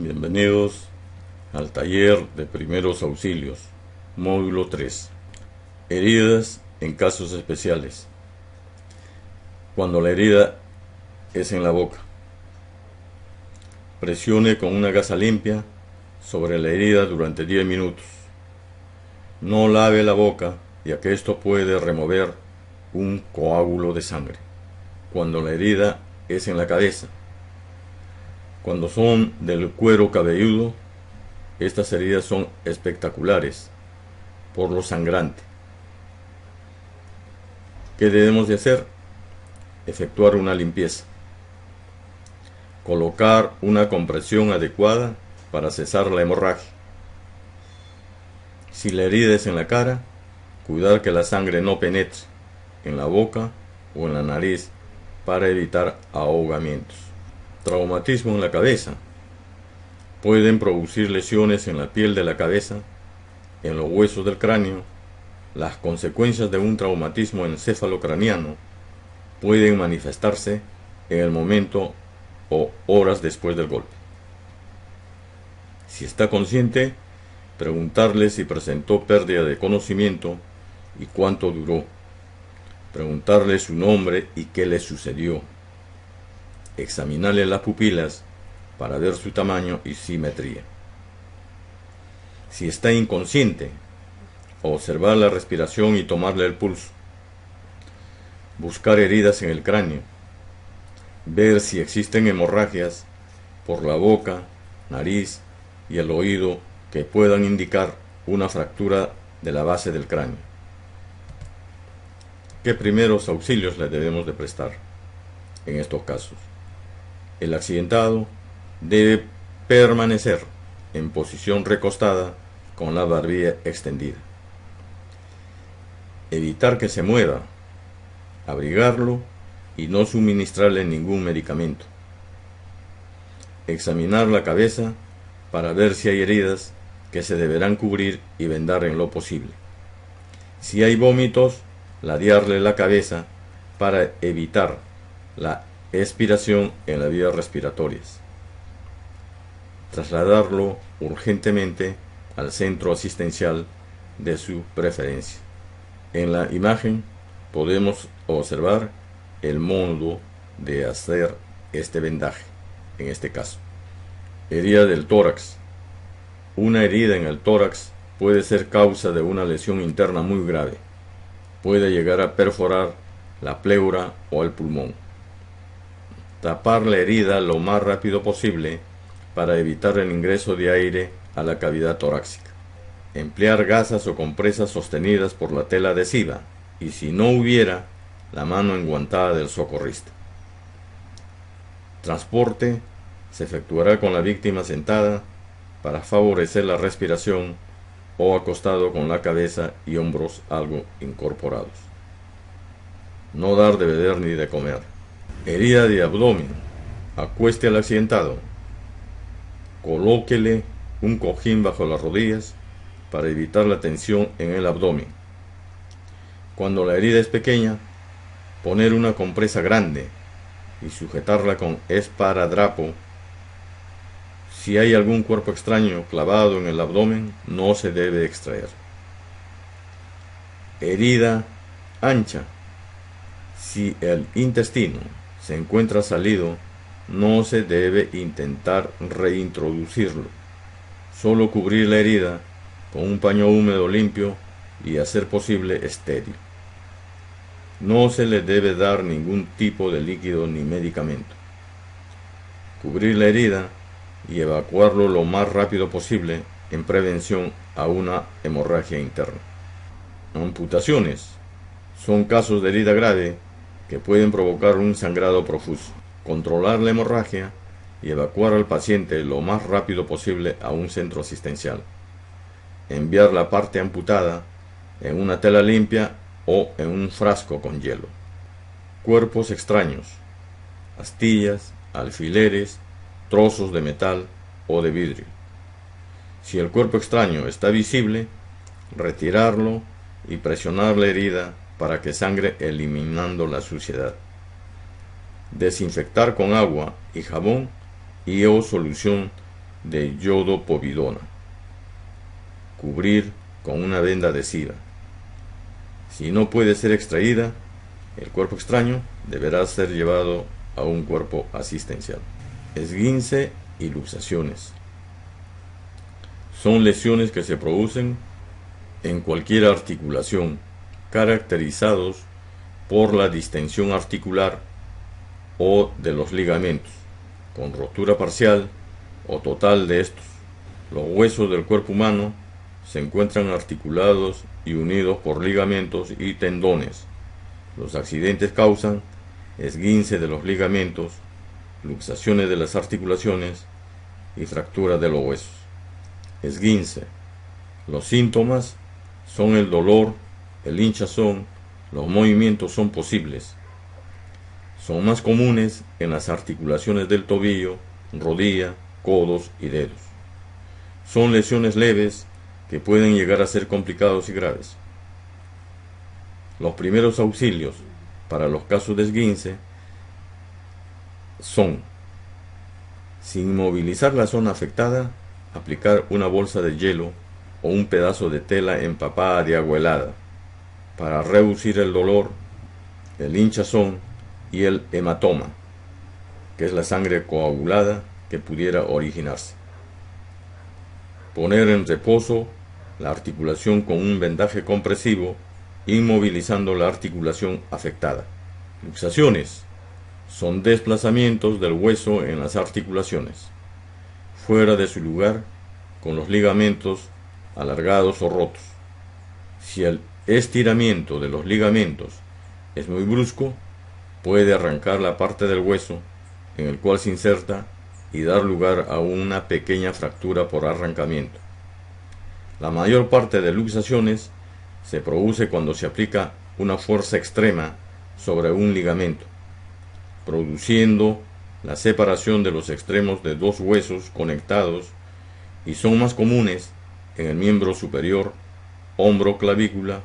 Bienvenidos al taller de primeros auxilios, módulo 3. Heridas en casos especiales. Cuando la herida es en la boca, presione con una gasa limpia sobre la herida durante 10 minutos. No lave la boca, ya que esto puede remover un coágulo de sangre. Cuando la herida es en la cabeza, cuando son del cuero cabelludo, estas heridas son espectaculares por lo sangrante. ¿Qué debemos de hacer? Efectuar una limpieza. Colocar una compresión adecuada para cesar la hemorragia. Si la herida es en la cara, cuidar que la sangre no penetre en la boca o en la nariz para evitar ahogamientos. Traumatismo en la cabeza. Pueden producir lesiones en la piel de la cabeza, en los huesos del cráneo. Las consecuencias de un traumatismo encefalocraniano pueden manifestarse en el momento o horas después del golpe. Si está consciente, preguntarle si presentó pérdida de conocimiento y cuánto duró. Preguntarle su nombre y qué le sucedió. Examinarle las pupilas para ver su tamaño y simetría. Si está inconsciente, observar la respiración y tomarle el pulso. Buscar heridas en el cráneo. Ver si existen hemorragias por la boca, nariz y el oído que puedan indicar una fractura de la base del cráneo. ¿Qué primeros auxilios le debemos de prestar en estos casos? El accidentado debe permanecer en posición recostada con la barbilla extendida. Evitar que se mueva, abrigarlo y no suministrarle ningún medicamento. Examinar la cabeza para ver si hay heridas que se deberán cubrir y vendar en lo posible. Si hay vómitos, ladearle la cabeza para evitar la expiración en las vías respiratorias. Trasladarlo urgentemente al centro asistencial de su preferencia. En la imagen podemos observar el modo de hacer este vendaje, en este caso. Herida del tórax. Una herida en el tórax puede ser causa de una lesión interna muy grave. Puede llegar a perforar la pleura o el pulmón. Tapar la herida lo más rápido posible para evitar el ingreso de aire a la cavidad torácica. Emplear gasas o compresas sostenidas por la tela adhesiva y, si no hubiera, la mano enguantada del socorrista. Transporte se efectuará con la víctima sentada para favorecer la respiración o acostado con la cabeza y hombros algo incorporados. No dar de beber ni de comer. Herida de abdomen. Acueste al accidentado. Colóquele un cojín bajo las rodillas para evitar la tensión en el abdomen. Cuando la herida es pequeña, poner una compresa grande y sujetarla con esparadrapo. Si hay algún cuerpo extraño clavado en el abdomen, no se debe extraer. Herida ancha. Si el intestino se encuentra salido, no se debe intentar reintroducirlo. Solo cubrir la herida con un paño húmedo limpio y, a ser posible, estéril. No se le debe dar ningún tipo de líquido ni medicamento. Cubrir la herida y evacuarlo lo más rápido posible en prevención a una hemorragia interna. Amputaciones. Son casos de herida grave que pueden provocar un sangrado profuso. Controlar la hemorragia y evacuar al paciente lo más rápido posible a un centro asistencial. Enviar la parte amputada en una tela limpia o en un frasco con hielo. Cuerpos extraños. Astillas, alfileres, trozos de metal o de vidrio. Si el cuerpo extraño está visible, retirarlo y presionar la herida para que sangre eliminando la suciedad. Desinfectar con agua y jabón y o solución de iodopovidona. Cubrir con una venda adhesiva. Si no puede ser extraída, el cuerpo extraño deberá ser llevado a un cuerpo asistencial. Esguince y luxaciones. Son lesiones que se producen en cualquier articulación, caracterizados por la distensión articular o de los ligamentos, con rotura parcial o total de estos. Los huesos del cuerpo humano se encuentran articulados y unidos por ligamentos y tendones. Los accidentes causan esguince de los ligamentos, luxaciones de las articulaciones y fracturas de los huesos. Esguince. Los síntomas son el dolor, el hinchazón, los movimientos son posibles. Son más comunes en las articulaciones del tobillo, rodilla, codos y dedos. Son lesiones leves que pueden llegar a ser complicados y graves. Los primeros auxilios para los casos de esguince son: sin movilizar la zona afectada, aplicar una bolsa de hielo o un pedazo de tela empapada de agua helada para reducir el dolor, el hinchazón y el hematoma, que es la sangre coagulada que pudiera originarse. Poner en reposo la articulación con un vendaje compresivo, inmovilizando la articulación afectada. Luxaciones son desplazamientos del hueso en las articulaciones, fuera de su lugar, con los ligamentos alargados o rotos. Si el estiramiento de los ligamentos es muy brusco, puede arrancar la parte del hueso en el cual se inserta y dar lugar a una pequeña fractura por arrancamiento. La mayor parte de luxaciones se produce cuando se aplica una fuerza extrema sobre un ligamento, produciendo la separación de los extremos de dos huesos conectados, y son más comunes en el miembro superior, hombro, clavícula,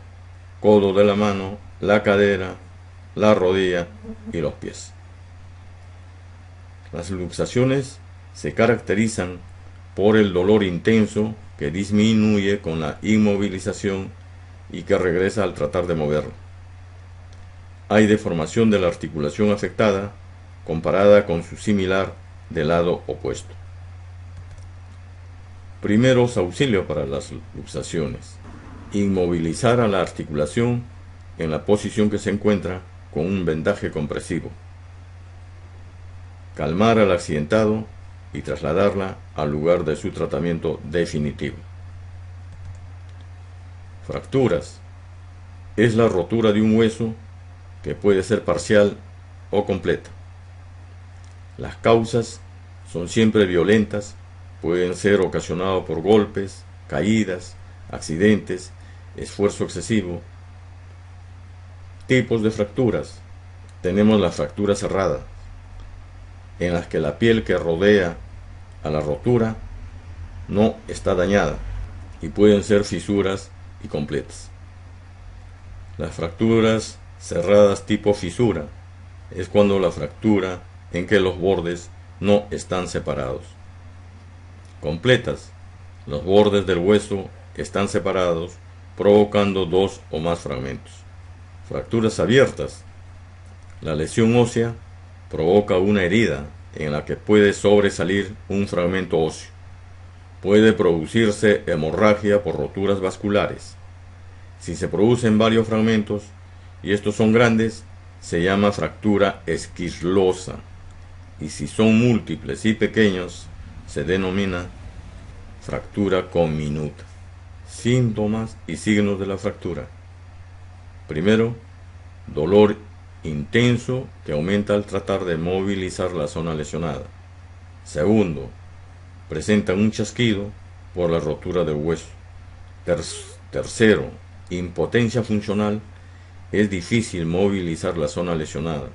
codo de la mano, la cadera, la rodilla y los pies. Las luxaciones se caracterizan por el dolor intenso que disminuye con la inmovilización y que regresa al tratar de moverlo. Hay deformación de la articulación afectada comparada con su similar del lado opuesto. Primeros auxilios para las luxaciones: inmovilizar a la articulación en la posición que se encuentra con un vendaje compresivo, calmar al accidentado y trasladarla al lugar de su tratamiento definitivo. Fracturas. Es la rotura de un hueso que puede ser parcial o completa. Las causas son siempre violentas, pueden ser ocasionadas por golpes, caídas, accidentes, esfuerzo excesivo. Tipos de fracturas. Tenemos la fractura cerrada, en las que la piel que rodea a la rotura no está dañada y pueden ser fisuras y completas. Las fracturas cerradas tipo fisura es cuando la fractura en que los bordes no están separados. Completas, los bordes del hueso están separados, provocando dos o más fragmentos. Fracturas abiertas. La lesión ósea provoca una herida en la que puede sobresalir un fragmento óseo. Puede producirse hemorragia por roturas vasculares. Si se producen varios fragmentos y estos son grandes, se llama fractura esquislosa, y si son múltiples y pequeños, se denomina fractura comminuta. Síntomas y signos de la fractura. Primero, dolor intenso que aumenta al tratar de movilizar la zona lesionada. Segundo, presenta un chasquido por la rotura del hueso. Tercero, impotencia funcional, es difícil movilizar la zona lesionada.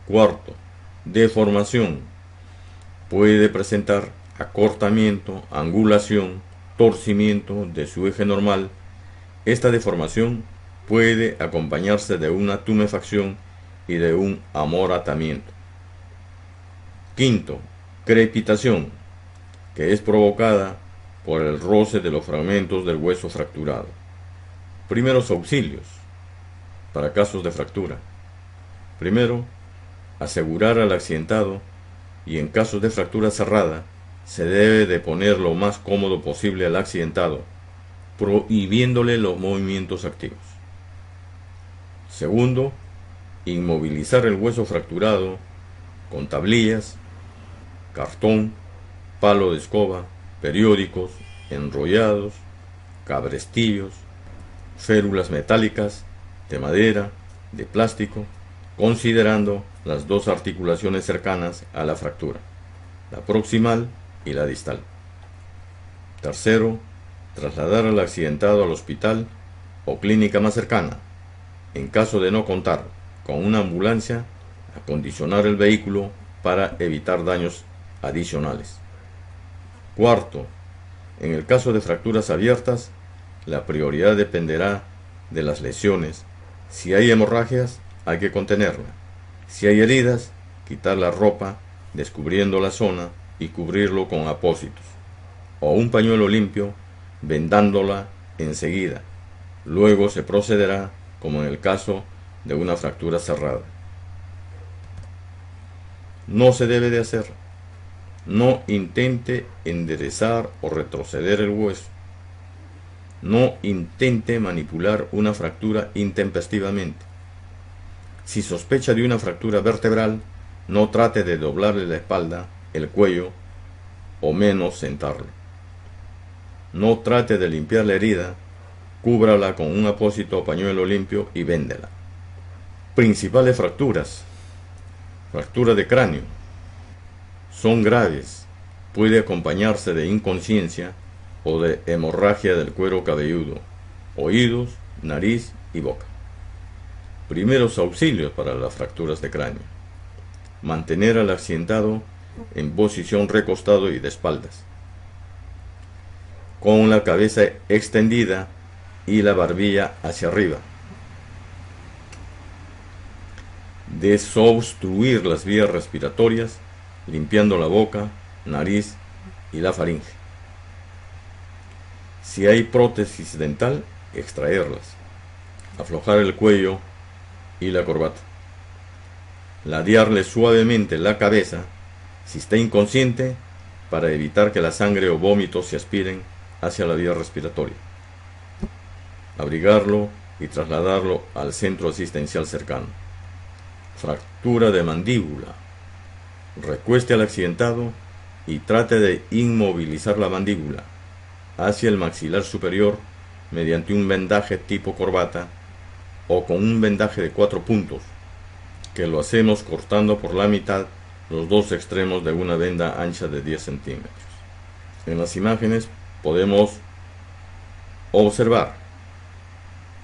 Cuarto, deformación, puede presentar acortamiento, angulación, torcimiento de su eje normal. Esta deformación puede acompañarse de una tumefacción y de un amoratamiento. Quinto, crepitación. que es provocada por el roce de los fragmentos del hueso fracturado. Primeros auxilios para casos de fractura. Primero, asegurar al accidentado, y en casos de fractura cerrada, se debe de poner lo más cómodo posible al accidentado, prohibiéndole los movimientos activos. Segundo, inmovilizar el hueso fracturado con tablillas, cartón, palo de escoba, periódicos, enrollados, cabrestillos, férulas metálicas, de madera, de plástico, considerando las dos articulaciones cercanas a la fractura, la proximal y la distal. Tercero, trasladar al accidentado al hospital o clínica más cercana. En caso de no contar con una ambulancia, acondicionar el vehículo para evitar daños adicionales. Cuarto, en el caso de fracturas abiertas, la prioridad dependerá de las lesiones. Si hay hemorragias, hay que contenerla. Si hay heridas, quitar la ropa, descubriendo la zona y cubrirlo con apósitos, o un pañuelo limpio, vendándola enseguida. Luego se procederá como en el caso de una fractura cerrada. No se debe de hacer. No intente enderezar o retroceder el hueso. No intente manipular una fractura intempestivamente. Si sospecha de una fractura vertebral, no trate de doblarle la espalda, el cuello, o menos sentarlo. No trate de limpiar la herida, cúbrala con un apósito o pañuelo limpio y véndela. Principales fracturas. Fractura de cráneo. Son graves. Puede acompañarse de inconsciencia o de hemorragia del cuero cabelludo, oídos, nariz y boca. Primeros auxilios para las fracturas de cráneo. Mantener al accidentado en posición recostado y de espaldas, con la cabeza extendida y la barbilla hacia arriba. Desobstruir las vías respiratorias, limpiando la boca, nariz y la faringe. Si hay prótesis dental, extraerlas. Aflojar el cuello y la corbata. Ladearle suavemente la cabeza si está inconsciente para evitar que la sangre o vómitos se aspiren hacia la vía respiratoria. Abrigarlo y trasladarlo al centro asistencial cercano. Fractura de mandíbula. Recueste al accidentado y trate de inmovilizar la mandíbula hacia el maxilar superior mediante un vendaje tipo corbata o con un vendaje de 4 puntos, que lo hacemos cortando por la mitad los dos extremos de una venda ancha de 10 centímetros. En las imágenes podemos observar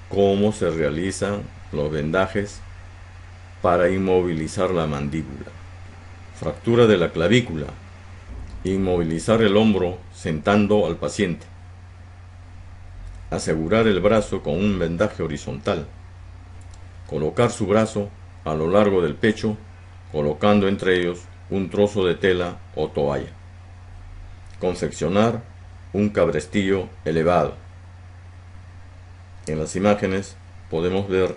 cómo se realizan los vendajes para inmovilizar la mandíbula. Fractura de la clavícula. Inmovilizar el hombro sentando al paciente. Asegurar el brazo con un vendaje horizontal. Colocar su brazo a lo largo del pecho, colocando entre ellos un trozo de tela o toalla. Confeccionar un cabrestillo elevado. En las imágenes podemos ver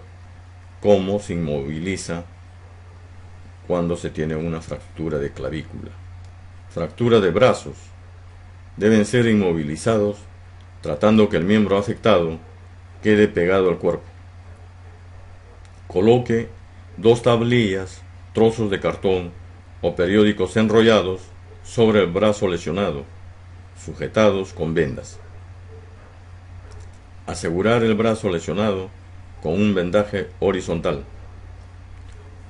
cómo se inmoviliza cuando se tiene una fractura de clavícula. Fractura de brazos. Deben ser inmovilizados tratando que el miembro afectado quede pegado al cuerpo. Coloque 2 tablillas, trozos de cartón o periódicos enrollados sobre el brazo lesionado, sujetados con vendas. Asegurar el brazo lesionado con un vendaje horizontal.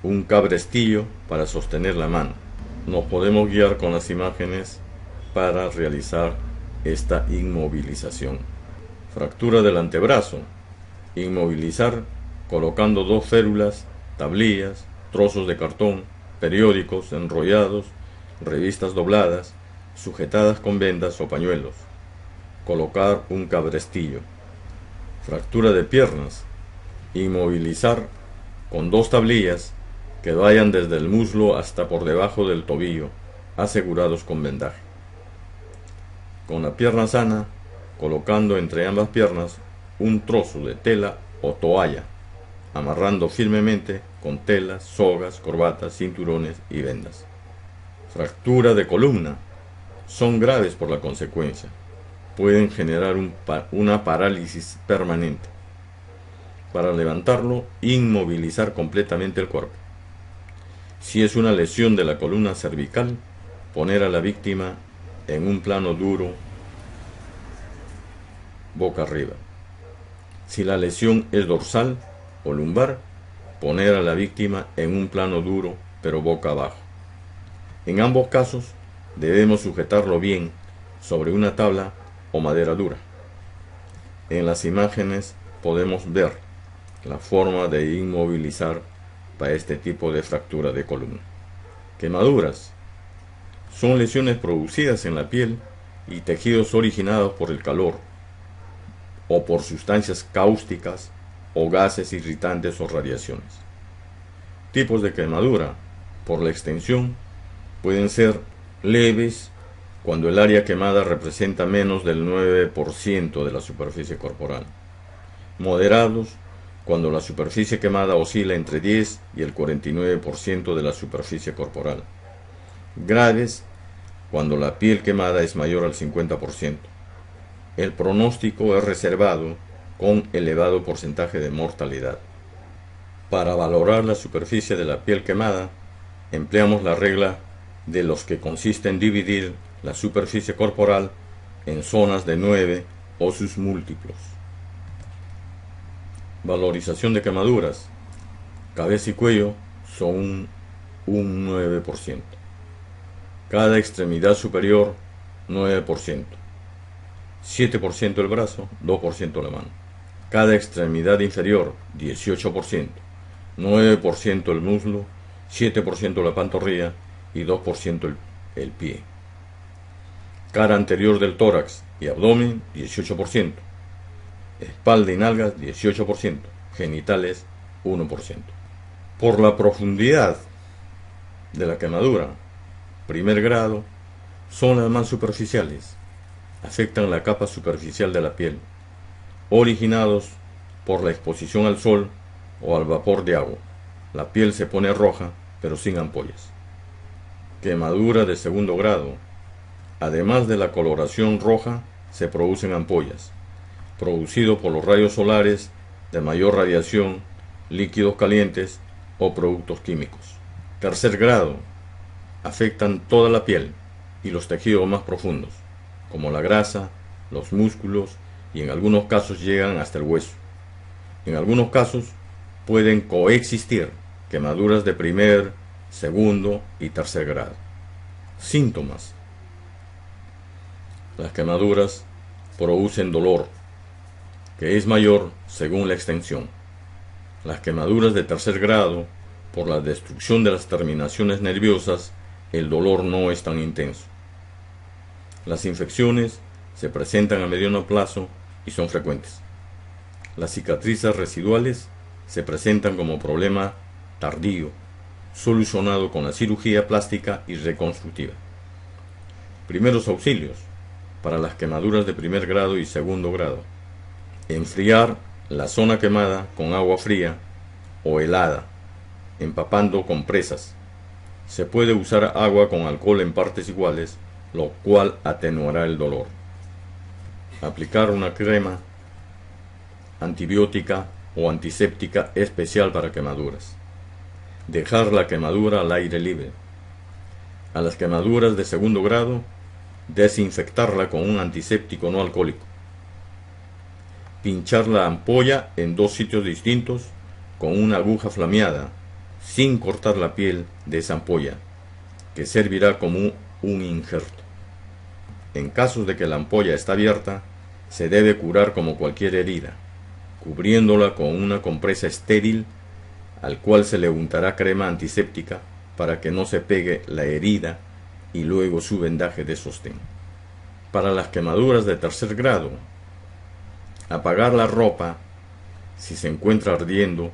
Un cabrestillo para sostener la mano. Nos podemos guiar con las imágenes para realizar esta inmovilización. Fractura del antebrazo. Inmovilizar colocando 2 férulas, tablillas, trozos de cartón, periódicos enrollados, revistas dobladas, sujetadas con vendas o pañuelos. Colocar un cabrestillo. Fractura de piernas. Inmovilizar con 2 tablillas que vayan desde el muslo hasta por debajo del tobillo, asegurados con vendaje. con la pierna sana, colocando entre ambas piernas un trozo de tela o toalla, amarrando firmemente con telas, sogas, corbatas, cinturones y vendas. Fractura de columna. Son graves por la consecuencia. Pueden generar una parálisis permanente. Para levantarlo, inmovilizar completamente el cuerpo. Si es una lesión de la columna cervical, poner a la víctima en un plano duro, boca arriba. Si la lesión es dorsal o lumbar, poner a la víctima en un plano duro, pero boca abajo. En ambos casos, debemos sujetarlo bien sobre una tabla o madera dura. En las imágenes podemos ver la forma de inmovilizar para este tipo de fractura de columna. Quemaduras. Son lesiones producidas en la piel y tejidos originados por el calor o por sustancias cáusticas o gases irritantes o radiaciones. Tipos de quemadura. Por la extensión, pueden ser leves cuando el área quemada representa menos del 9% de la superficie corporal. Moderados cuando la superficie quemada oscila entre 10 y el 49% de la superficie corporal. Graves cuando la piel quemada es mayor al 50%. El pronóstico es reservado con elevado porcentaje de mortalidad. Para valorar la superficie de la piel quemada, empleamos la regla de los que consiste en dividir la superficie corporal en zonas de 9 o sus múltiplos. Valorización de quemaduras. Cabeza y cuello son un 9%. Cada extremidad superior 9%. 7% el brazo, 2% la mano. Cada extremidad inferior 18%. 9% el muslo, 7% la pantorrilla y 2% el pie. Cara anterior del tórax y abdomen 18%. Espalda y nalgas 18%. Genitales 1%. Por la profundidad de la quemadura, primer grado, son las más superficiales. Afectan la capa superficial de la piel, originados por la exposición al sol o al vapor de agua. La piel se pone roja, pero sin ampollas. Quemadura de segundo grado. Además de la coloración roja, se producen ampollas, producido por los rayos solares de mayor radiación, líquidos calientes o productos químicos. Tercer grado. Afectan toda la piel y los tejidos más profundos, como la grasa, los músculos y en algunos casos llegan hasta el hueso. En algunos casos pueden coexistir quemaduras de primer, segundo y tercer grado. Síntomas. Las quemaduras producen dolor, que es mayor según la extensión. Las quemaduras de tercer grado, por la destrucción de las terminaciones nerviosas, el dolor no es tan intenso. Las infecciones se presentan a mediano plazo y son frecuentes. Las cicatrices residuales se presentan como problema tardío, solucionado con la cirugía plástica y reconstructiva. Primeros auxilios para las quemaduras de primer grado y segundo grado. Enfriar la zona quemada con agua fría o helada, empapando compresas. Se puede usar agua con alcohol en partes iguales, lo cual atenuará el dolor. Aplicar una crema antibiótica o antiséptica especial para quemaduras. Dejar la quemadura al aire libre. A las quemaduras de segundo grado, desinfectarla con un antiséptico no alcohólico. Pinchar la ampolla en 2 sitios distintos con una aguja flameada, sin cortar la piel de esa ampolla, que servirá como un injerto. En casos de que la ampolla está abierta, se debe curar como cualquier herida, cubriéndola con una compresa estéril al cual se le untará crema antiséptica para que no se pegue la herida y luego su vendaje de sostén. Para las quemaduras de tercer grado, apagar la ropa si se encuentra ardiendo,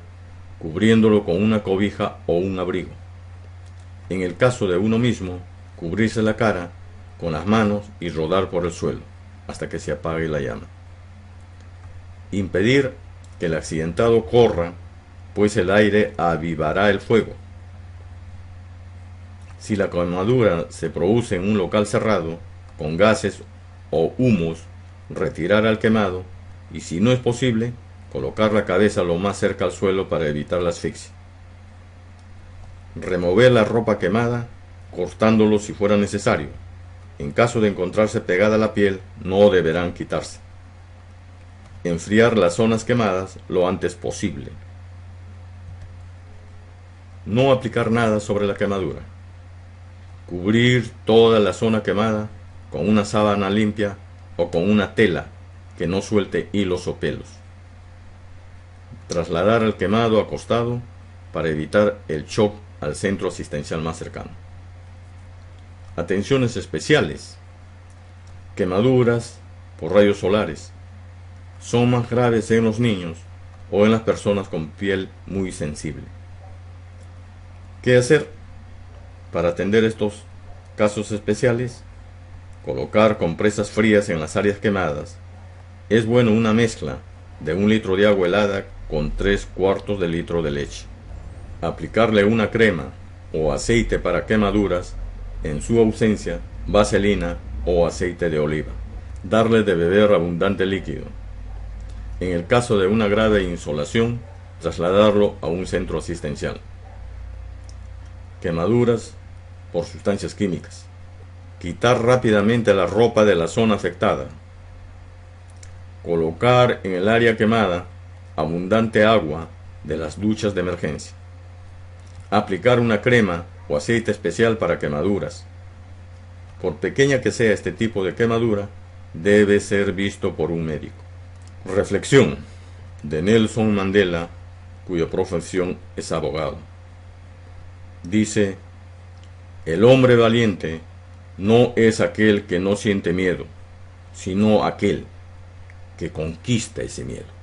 cubriéndolo con una cobija o un abrigo. En el caso de uno mismo, cubrirse la cara con las manos y rodar por el suelo hasta que se apague la llama. Impedir que el accidentado corra, pues el aire avivará el fuego. Si la quemadura se produce en un local cerrado, con gases o humos, retirar al quemado y, si no es posible, colocar la cabeza lo más cerca al suelo para evitar la asfixia. Remover la ropa quemada, cortándolo si fuera necesario. En caso de encontrarse pegada a la piel, no deberán quitarse. Enfriar las zonas quemadas lo antes posible. No aplicar nada sobre la quemadura. Cubrir toda la zona quemada con una sábana limpia o con una tela que no suelte hilos o pelos. Trasladar al quemado acostado para evitar el shock al centro asistencial más cercano. Atenciones especiales. Quemaduras por rayos solares son más graves en los niños o en las personas con piel muy sensible. ¿Qué hacer para atender estos casos especiales? Colocar compresas frías en las áreas quemadas. Es bueno una mezcla de 1 litro de agua helada con 3/4 de litro de leche. Aplicarle una crema o aceite para quemaduras, en su ausencia, vaselina o aceite de oliva. Darle de beber abundante líquido. En el caso de una grave insolación, trasladarlo a un centro asistencial. Quemaduras por sustancias químicas. Quitar rápidamente la ropa de la zona afectada. Colocar en el área quemada abundante agua de las duchas de emergencia. Aplicar una crema o aceite especial para quemaduras. Por pequeña que sea este tipo de quemadura, debe ser visto por un médico. Reflexión de Nelson Mandela, cuya profesión es abogado. Dice: el hombre valiente no es aquel que no siente miedo, sino aquel que conquista ese miedo.